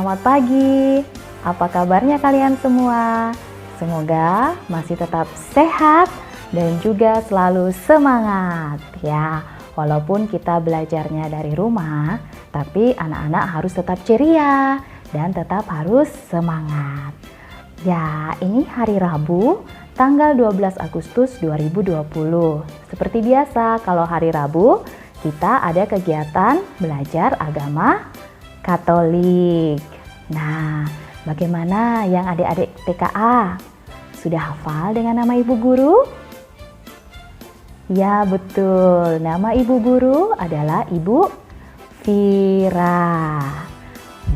Selamat pagi. Apa kabarnya kalian semua? Semoga masih tetap sehat dan juga selalu semangat ya. Walaupun kita belajarnya dari rumah, tapi anak-anak harus tetap ceria dan tetap harus semangat. Ya, ini hari Rabu, tanggal 12 Agustus 2020. Seperti biasa, kalau hari Rabu kita ada kegiatan belajar agama Katolik. Nah, bagaimana yang adik-adik TKA? Sudah hafal dengan nama ibu guru? Ya, betul. Nama ibu guru adalah Ibu Vira.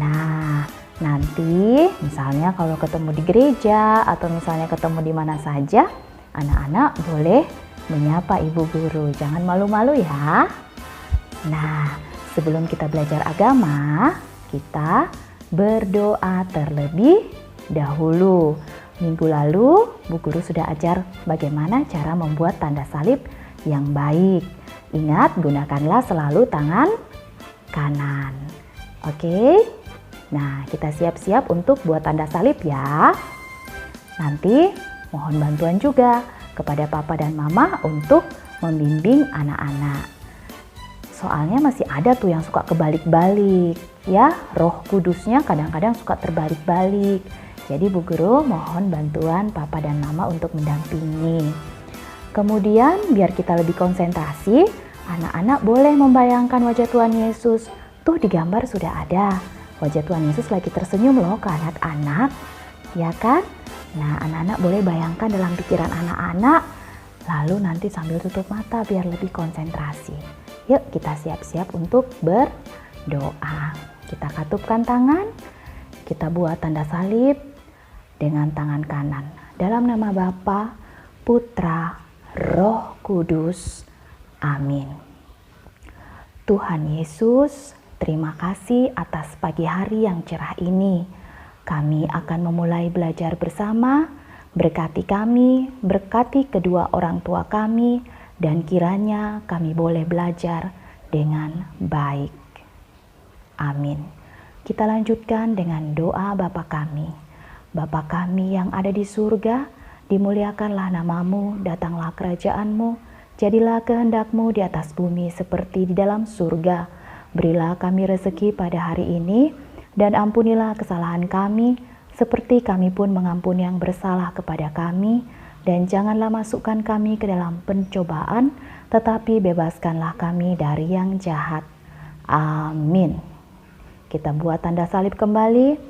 Nah, nanti misalnya kalau ketemu di gereja atau misalnya ketemu di mana saja, anak-anak boleh menyapa ibu guru. Jangan malu-malu ya. Nah, sebelum kita belajar agama, kita berdoa terlebih dahulu. Minggu lalu, Bu Guru sudah ajar bagaimana cara membuat tanda salib yang baik. Ingat, gunakanlah selalu tangan kanan. Oke? Nah, kita siap-siap untuk buat tanda salib ya. Nanti mohon bantuan juga kepada papa dan mama untuk membimbing anak-anak. Soalnya masih ada tuh yang suka kebalik-balik ya, Roh Kudusnya kadang-kadang suka terbalik-balik. Jadi Bu Guru mohon bantuan papa dan mama untuk mendampingi. Kemudian biar kita lebih konsentrasi, anak-anak boleh membayangkan wajah Tuhan Yesus. Tuh di gambar sudah ada, wajah Tuhan Yesus lagi tersenyum loh ke anak-anak, ya kan? Nah, anak-anak boleh bayangkan dalam pikiran anak-anak, lalu nanti sambil tutup mata biar lebih konsentrasi. Yuk kita siap-siap untuk berdoa. Kita katupkan tangan, kita buat tanda salib dengan tangan kanan. Dalam nama Bapa, Putra, Roh Kudus. Amin. Tuhan Yesus, terima kasih atas pagi hari yang cerah ini. Kami akan memulai belajar bersama. Berkati kami, berkati kedua orang tua kami, dan kiranya kami boleh belajar dengan baik. Amin. Kita lanjutkan dengan doa Bapa kami. Bapa kami yang ada di surga, dimuliakanlah namamu, datanglah kerajaanmu, jadilah kehendakmu di atas bumi seperti di dalam surga. Berilah kami rezeki pada hari ini, dan ampunilah kesalahan kami, seperti kami pun mengampuni yang bersalah kepada kami. Dan janganlah masukkan kami ke dalam pencobaan, tetapi bebaskanlah kami dari yang jahat. Amin. Kita buat tanda salib kembali.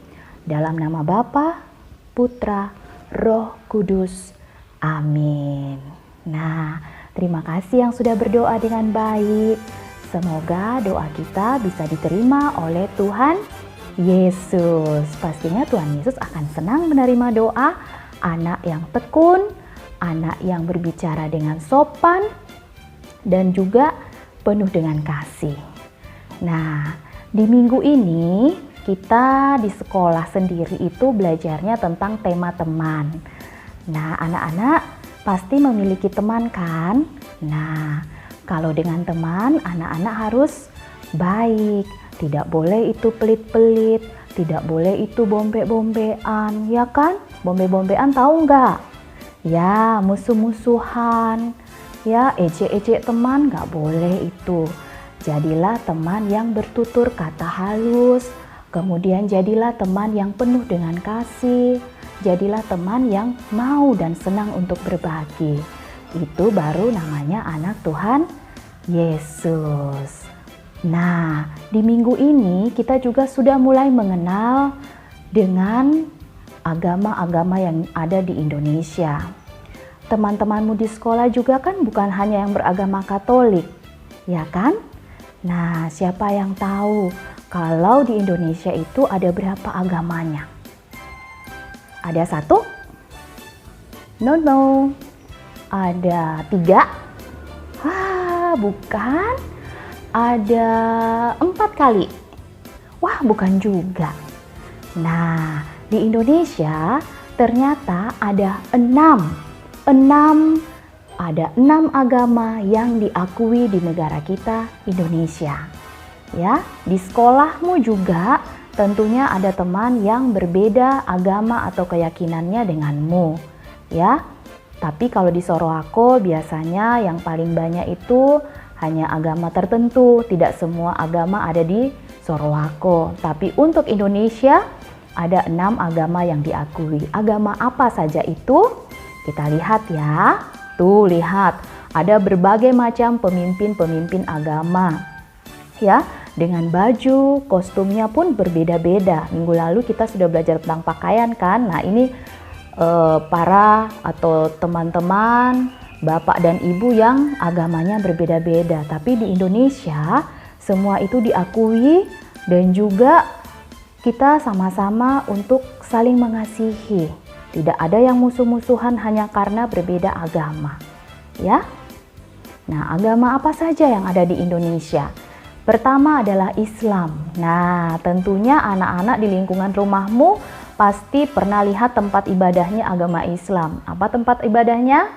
Dalam nama Bapa, Putra, Roh Kudus. Amin. Nah, terima kasih yang sudah berdoa dengan baik. Semoga doa kita bisa diterima oleh Tuhan Yesus. Pastinya Tuhan Yesus akan senang menerima doa anak yang tekun, anak yang berbicara dengan sopan, dan juga penuh dengan kasih. Nah, di minggu ini kita di sekolah sendiri itu belajarnya tentang tema teman. Nah, anak-anak pasti memiliki teman kan? Nah, kalau dengan teman, anak-anak harus baik. Tidak boleh itu pelit-pelit, tidak boleh itu bombe-bombean, ya kan? Bombe-bombean tahu nggak? Ya, musuh-musuhan, ya ejek-ejek teman gak boleh itu. Jadilah teman yang bertutur kata halus, kemudian jadilah teman yang penuh dengan kasih, jadilah teman yang mau dan senang untuk berbagi. Itu baru namanya anak Tuhan Yesus. Nah, di minggu ini kita juga sudah mulai mengenal dengan agama-agama yang ada di Indonesia. Teman-temanmu di sekolah juga kan bukan hanya yang beragama Katolik, ya kan? Nah, siapa yang tahu kalau di Indonesia itu ada berapa agamanya? Ada 1? No. Ada 3? Bukan. Ada 4 kali? Wah, bukan juga. Nah, di Indonesia ternyata ada 6 agama yang diakui di negara kita Indonesia. Ya, di sekolahmu juga tentunya ada teman yang berbeda agama atau keyakinannya denganmu, ya. Tapi kalau di Sorowako biasanya yang paling banyak itu hanya agama tertentu, tidak semua agama ada di Sorowako. Tapi untuk Indonesia ada 6 agama yang diakui. Agama apa saja itu? Kita lihat ya. Tuh lihat, ada berbagai macam pemimpin-pemimpin agama. Ya, dengan baju, kostumnya pun berbeda-beda. Minggu lalu kita sudah belajar tentang pakaian kan. Nah, ini para atau teman-teman, bapak dan ibu yang agamanya berbeda-beda. Tapi di Indonesia semua itu diakui dan juga kita sama-sama untuk saling mengasihi. Tidak ada yang musuh-musuhan hanya karena berbeda agama. Ya. Nah, agama apa saja yang ada di Indonesia? Pertama adalah Islam. Nah, tentunya anak-anak di lingkungan rumahmu pasti pernah lihat tempat ibadahnya agama Islam. Apa tempat ibadahnya?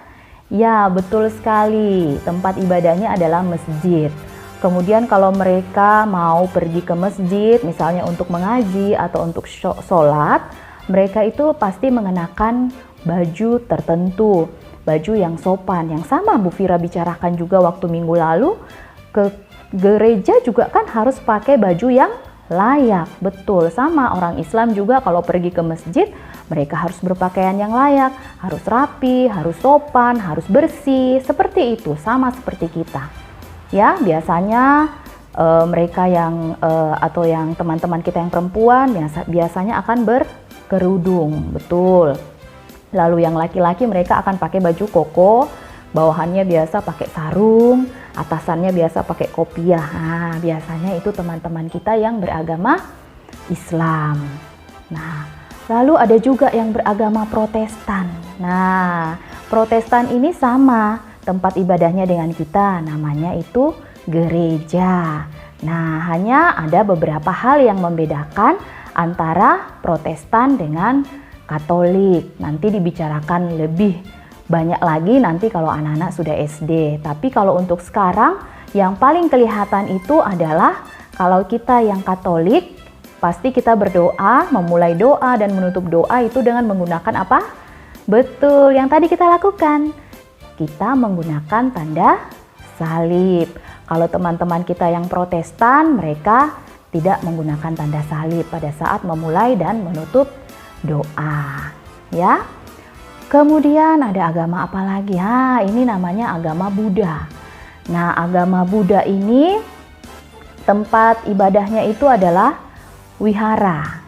Ya, betul sekali. Tempat ibadahnya adalah masjid. Kemudian kalau mereka mau pergi ke masjid, misalnya untuk mengaji atau untuk sholat, mereka itu pasti mengenakan baju tertentu, baju yang sopan, yang sama Bu Fira bicarakan juga waktu minggu lalu. Ke gereja juga kan harus pakai baju yang layak, betul. Sama orang Islam juga kalau pergi ke masjid, mereka harus berpakaian yang layak, harus rapi, harus sopan, harus bersih, seperti itu, sama seperti kita. Ya, biasanya mereka yang atau yang teman-teman kita yang perempuan biasanya akan berkerudung, betul. Lalu yang laki-laki mereka akan pakai baju koko, bawahannya biasa pakai sarung, atasannya biasa pakai kopiah. Nah, biasanya itu teman-teman kita yang beragama Islam. Nah, lalu ada juga yang beragama Protestan. Nah, Protestan ini sama tempat ibadahnya dengan kita, namanya itu gereja. Nah, hanya ada beberapa hal yang membedakan antara Protestan dengan Katolik. Nanti dibicarakan lebih banyak lagi nanti kalau anak-anak sudah SD. Tapi kalau untuk sekarang yang paling kelihatan itu adalah kalau kita yang Katolik pasti kita berdoa, memulai doa dan menutup doa itu dengan menggunakan apa? Betul, yang tadi kita lakukan. Kita menggunakan tanda salib. Kalau teman-teman kita yang Protestan, mereka tidak menggunakan tanda salib pada saat memulai dan menutup doa. Ya. Kemudian ada agama apa lagi? Ini namanya agama Buddha. Nah, agama Buddha ini tempat ibadahnya itu adalah wihara.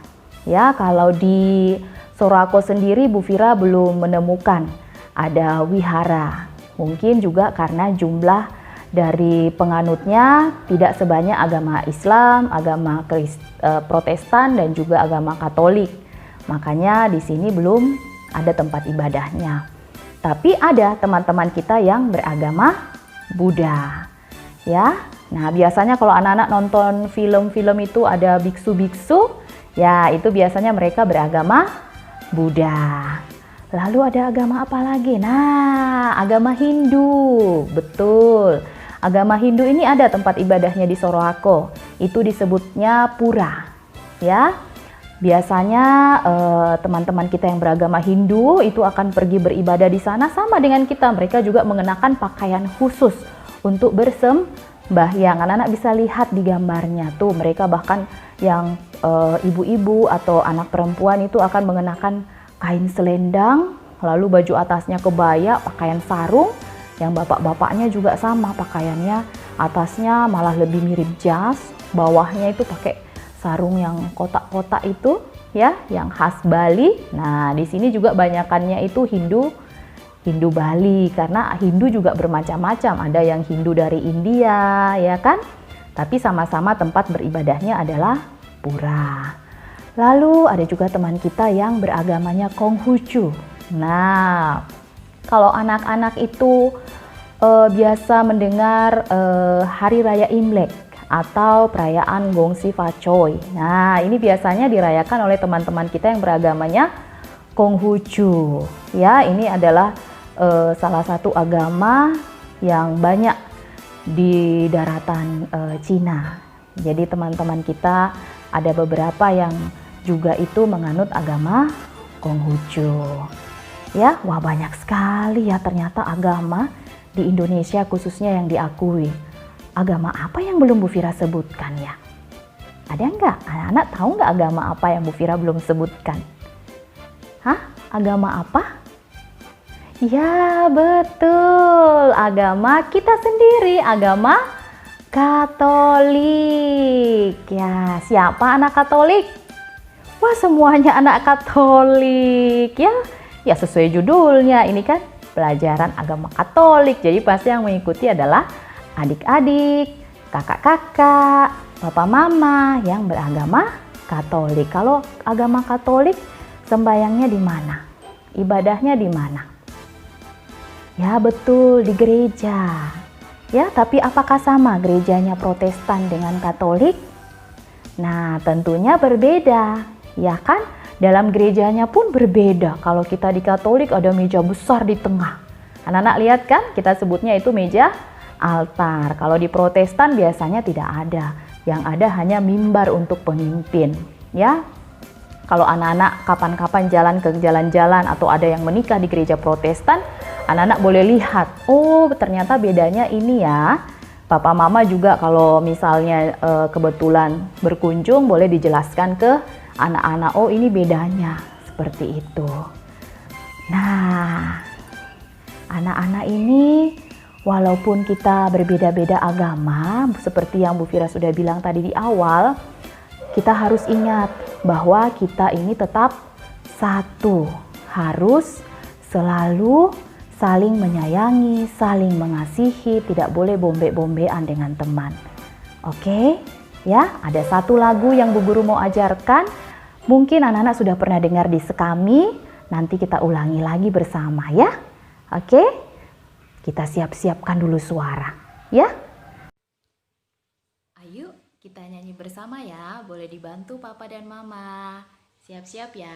Ya, kalau di Sorowako sendiri Bu Fira belum menemukan ada wihara. Mungkin juga karena jumlah dari penganutnya tidak sebanyak agama Islam, agama Protestan dan juga agama Katolik. Makanya di sini belum ada tempat ibadahnya. Tapi ada teman-teman kita yang beragama Buddha. Ya. Nah, biasanya kalau anak-anak nonton film-film itu ada biksu-biksu, ya itu biasanya mereka beragama Buddha. Lalu ada agama apa lagi? Nah, agama Hindu. Betul. Agama Hindu ini ada tempat ibadahnya di Sorowako. Itu disebutnya pura. Ya. Biasanya teman-teman kita yang beragama Hindu itu akan pergi beribadah di sana sama dengan kita. Mereka juga mengenakan pakaian khusus untuk bersembahyang. Anak-anak bisa lihat di gambarnya tuh. Mereka bahkan yang ibu-ibu atau anak perempuan itu akan mengenakan kain selendang, lalu baju atasnya kebaya, pakaian sarung. Yang bapak-bapaknya juga sama pakaiannya. Atasnya malah lebih mirip jas, bawahnya itu pakai sarung yang kotak-kotak itu ya, yang khas Bali. Nah, di sini juga banyakannya itu Hindu Bali karena Hindu juga bermacam-macam. Ada yang Hindu dari India, ya kan? Tapi sama-sama tempat beribadahnya adalah pura. Lalu ada juga teman kita yang beragamanya Konghucu. Nah, kalau anak-anak itu biasa mendengar Hari Raya Imlek atau perayaan Gongsi Fachoy. Nah, ini biasanya dirayakan oleh teman-teman kita yang beragamanya Konghucu. Ya, ini adalah salah satu agama yang banyak di daratan Cina. Jadi teman-teman kita Ada beberapa yang juga itu menganut agama Konghucu. Ya, wah banyak sekali ya ternyata agama di Indonesia khususnya yang diakui. Agama apa yang belum Bu Fira sebutkan ya? Ada nggak? Anak-anak tahu nggak agama apa yang Bu Fira belum sebutkan? Hah? Agama apa? Ya betul, agama kita sendiri, agama Katolik. Ya, siapa anak Katolik? Wah, semuanya anak Katolik ya. Ya sesuai judulnya, ini kan pelajaran agama Katolik. Jadi pasti yang mengikuti adalah adik-adik, kakak-kakak, papa mama yang beragama Katolik. Kalau agama Katolik, sembayangnya di mana? Ibadahnya di mana? Ya betul, di gereja. Ya, tapi apakah sama gerejanya Protestan dengan Katolik? Nah, tentunya berbeda, ya kan? Dalam gerejanya pun berbeda. Kalau kita di Katolik ada meja besar di tengah. Anak-anak lihat kan? Kita sebutnya itu meja altar. Kalau di Protestan biasanya tidak ada. Yang ada hanya mimbar untuk pemimpin, ya. Kalau anak-anak kapan-kapan jalan ke jalan-jalan atau ada yang menikah di gereja Protestan, anak-anak boleh lihat, oh ternyata bedanya ini ya. Papa mama juga kalau misalnya kebetulan berkunjung boleh dijelaskan ke anak-anak, oh ini bedanya seperti itu. Nah, anak-anak ini walaupun kita berbeda-beda agama, seperti yang Bu Fira sudah bilang tadi di awal, kita harus ingat bahwa kita ini tetap satu, harus selalu saling menyayangi, saling mengasihi, tidak boleh bombe-bombean dengan teman. Oke, ya, ada satu lagu yang Bu Guru mau ajarkan. Mungkin anak-anak sudah pernah dengar di Sekami, nanti kita ulangi lagi bersama ya. Oke, kita siap-siapkan dulu suara, ya. Ayo kita nyanyi bersama ya, boleh dibantu Papa dan Mama. Siap-siap ya.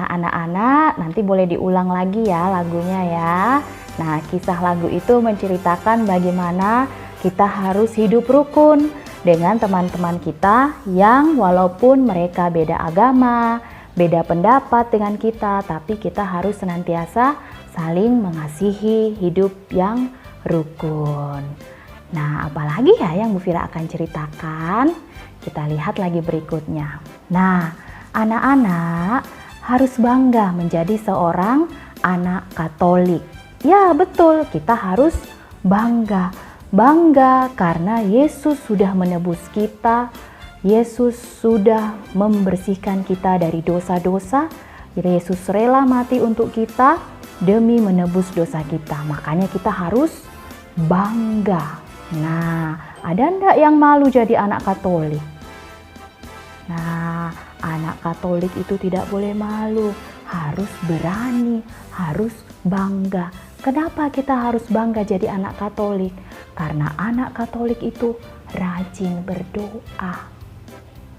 Anak-anak nanti boleh diulang lagi ya lagunya ya. Nah, kisah lagu itu menceritakan bagaimana kita harus hidup rukun dengan teman-teman kita yang walaupun mereka beda agama, beda pendapat dengan kita, tapi kita harus senantiasa saling mengasihi, hidup yang rukun. Nah, apalagi ya yang Bu Fira akan ceritakan? Kita lihat lagi berikutnya. Nah, anak-anak harus bangga menjadi seorang anak Katolik. Ya betul, kita harus bangga. Bangga karena Yesus sudah menebus kita. Yesus sudah membersihkan kita dari dosa-dosa. Yesus rela mati untuk kita demi menebus dosa kita. Makanya kita harus bangga. Nah, ada enggak yang malu jadi anak Katolik? Nah, anak Katolik itu tidak boleh malu, harus berani, harus bangga. Kenapa kita harus bangga jadi anak Katolik? Karena anak Katolik itu rajin berdoa.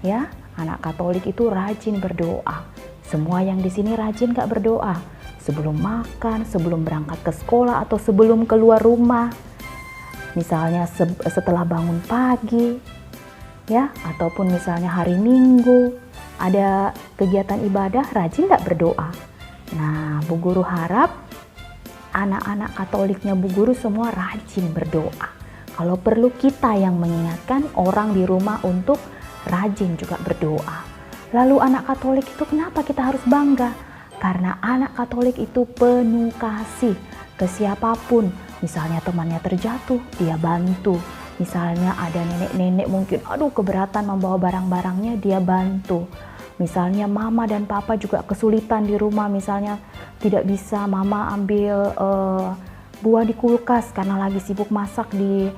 Ya, anak Katolik itu rajin berdoa. Semua yang di sini rajin gak berdoa? Sebelum makan, sebelum berangkat ke sekolah, atau sebelum keluar rumah. Misalnya setelah bangun pagi, ya, ataupun misalnya hari Minggu, ada kegiatan ibadah, rajin gak berdoa? Nah, Bu Guru harap anak-anak Katoliknya Bu Guru semua rajin berdoa. Kalau perlu kita yang mengingatkan orang di rumah untuk rajin juga berdoa. Lalu anak Katolik itu kenapa kita harus bangga? Karena anak Katolik itu penuh kasih ke siapapun. Misalnya temannya terjatuh, dia bantu. Misalnya ada nenek-nenek mungkin keberatan membawa barang-barangnya, dia bantu. Misalnya mama dan papa juga kesulitan di rumah, misalnya tidak bisa mama ambil buah di kulkas karena lagi sibuk masak di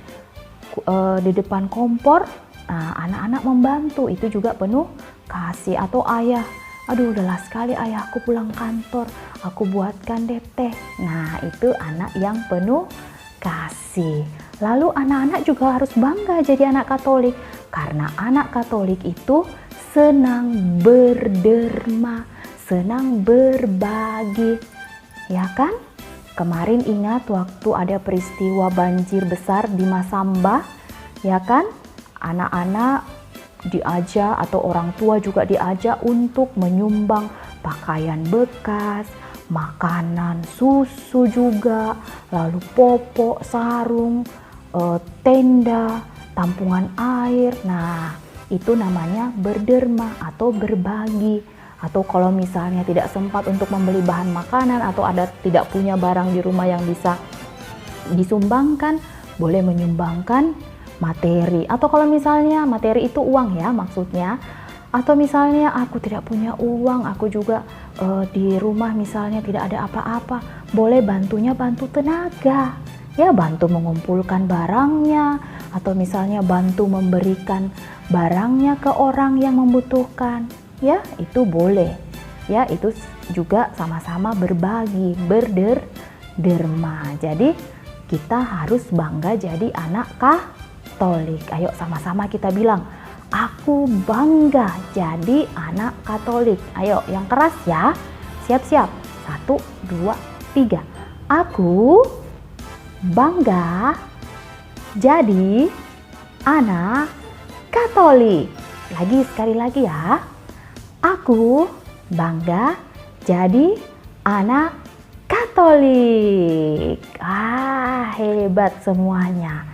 depan kompor. Nah, anak-anak membantu, itu juga penuh kasih. Atau ayah, lelah sekali ayahku pulang kantor, aku buatkan deh teh. Nah, itu anak yang penuh kasih. Lalu anak-anak juga harus bangga jadi anak Katolik, karena anak Katolik itu senang berderma, senang berbagi, ya kan? Kemarin ingat waktu ada peristiwa banjir besar di Masamba, ya kan? Anak-anak diajak atau orang tua juga diajak untuk menyumbang pakaian bekas, makanan, susu juga, lalu popok, sarung, tenda, tampungan air. Nah, itu namanya berderma atau berbagi. Atau kalau misalnya tidak sempat untuk membeli bahan makanan atau ada tidak punya barang di rumah yang bisa disumbangkan, boleh menyumbangkan materi. Atau kalau misalnya materi itu uang ya maksudnya. Atau misalnya aku tidak punya uang, aku juga di rumah misalnya tidak ada apa-apa, boleh bantunya bantu tenaga. Ya, bantu mengumpulkan barangnya, atau misalnya bantu memberikan barangnya ke orang yang membutuhkan. Ya, itu boleh. Ya, itu juga sama-sama berbagi, berderma. Jadi kita harus bangga jadi anak Katolik. Ayo sama-sama kita bilang, aku bangga jadi anak Katolik. Ayo yang keras ya. Siap-siap. 1, 2, 3. Aku bangga jadi anak Katolik. Sekali lagi ya. Aku bangga jadi anak Katolik. Hebat semuanya.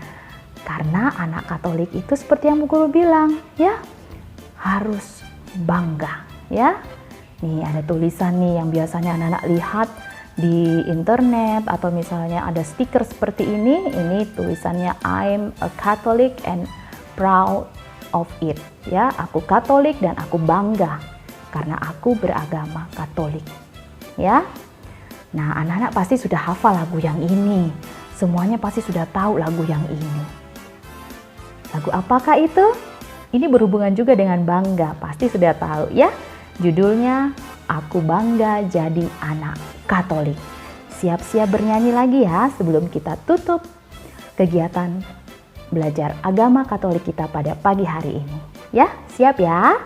Karena anak Katolik itu seperti yang Bu Guru bilang, ya, harus bangga, ya. Nih ada tulisan nih yang biasanya anak-anak lihat di internet atau misalnya ada stiker seperti ini tulisannya I'm a Catholic and proud of it. Ya, aku Katolik dan aku bangga karena aku beragama Katolik. Ya. Nah, anak-anak pasti sudah hafal lagu yang ini. Semuanya pasti sudah tahu lagu yang ini. Lagu apakah itu? Ini berhubungan juga dengan bangga, pasti sudah tahu ya. Judulnya Aku Bangga Jadi Anak Katolik. Siap-siap bernyanyi lagi ya sebelum kita tutup kegiatan belajar agama Katolik kita pada pagi hari ini. Ya, siap ya?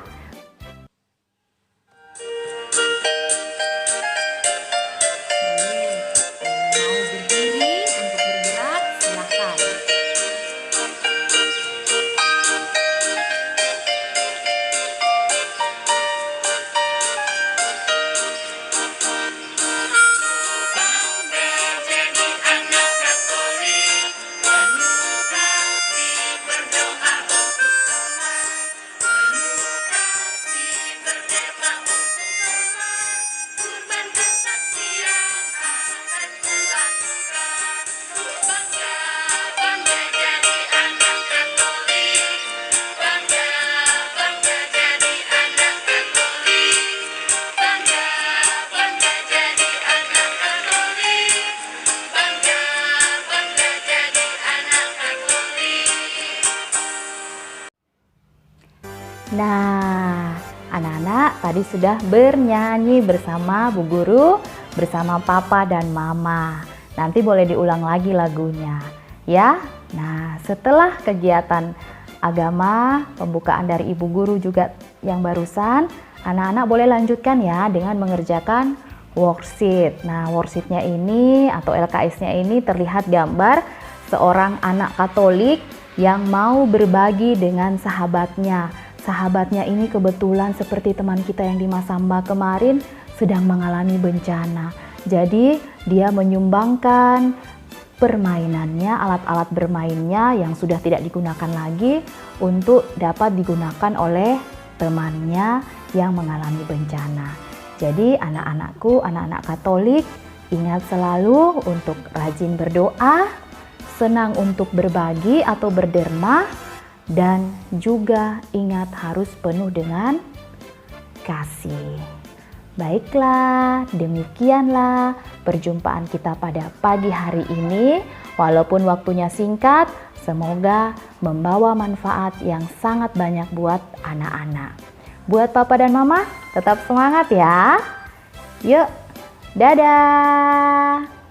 Nah, anak-anak tadi sudah bernyanyi bersama Bu Guru, bersama Papa dan Mama. Nanti boleh diulang lagi lagunya. Ya, Nah, setelah kegiatan agama, pembukaan dari Ibu Guru juga yang barusan, anak-anak boleh lanjutkan ya dengan mengerjakan worksheet. Nah, worksheetnya ini atau LKS-nya ini terlihat gambar seorang anak Katolik yang mau berbagi dengan sahabatnya. Sahabatnya ini kebetulan seperti teman kita yang di Masamba kemarin sedang mengalami bencana. Jadi, dia menyumbangkan permainannya, alat-alat bermainnya yang sudah tidak digunakan lagi untuk dapat digunakan oleh temannya yang mengalami bencana. Jadi anak-anakku, anak-anak Katolik, ingat selalu untuk rajin berdoa, senang untuk berbagi atau berderma, dan juga ingat harus penuh dengan kasih. Baiklah, demikianlah perjumpaan kita pada pagi hari ini. Walaupun waktunya singkat, semoga membawa manfaat yang sangat banyak buat anak-anak. Buat Papa dan Mama, tetap semangat ya. Yuk, dadah!